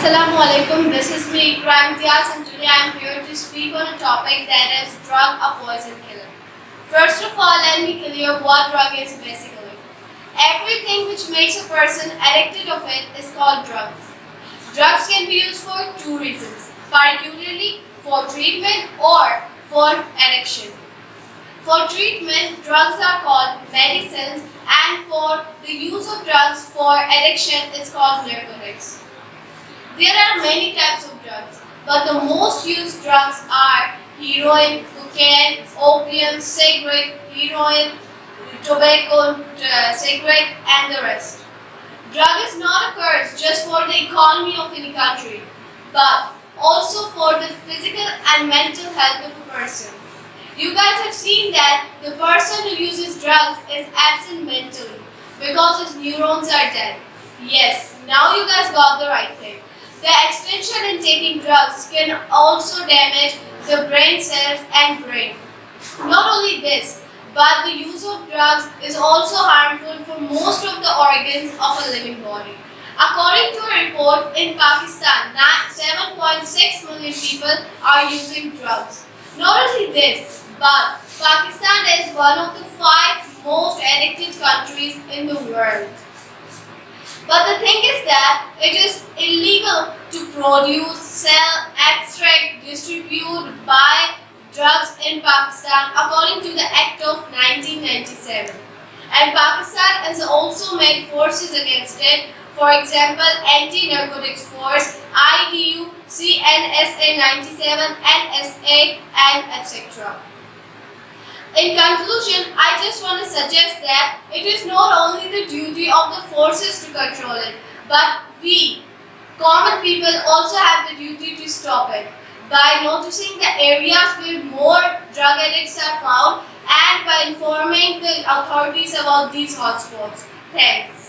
Assalamu alaikum, this is me Iqra Imtiaz, and today I am here to speak on a topic that is drug a poison killer. First of all, let me clear what drug is basically. Everything which makes a person addicted of it is called drugs. Drugs can be used for two reasons, particularly for treatment or for addiction. For treatment, drugs are called medicines, and for the use of drugs for addiction is called narcotics. There are many types of drugs, but the most used drugs are heroin, cocaine, opium, cigarette, heroin, tobacco, cigarette, and the rest. Drug is not a curse just for the economy of any country, but also for the physical and mental health of a person. You guys have seen that the person who uses drugs is absent mentally because his neurons are dead. Yes, now you guys got the right thing. The extension in taking drugs can also damage the brain cells and brain. Not only this, but the use of drugs is also harmful for most of the organs of a living body. According to a report, in Pakistan, 7.6 million people are using drugs. Not only this, but Pakistan is one of the 5 most addicted countries in the world. But the thing is that it is illegal to produce, sell, extract, distribute, buy drugs in Pakistan according to the Act of 1997. And Pakistan has also made forces against it. For example, Anti-Narcotics Force, IDU, CNSA 97, NSA, and etc. In conclusion, I just want to suggest that it is not only the duty of the forces to control it, but we, common people, also have the duty to stop it by noticing the areas where more drug addicts are found and by informing the authorities about these hotspots. Thanks.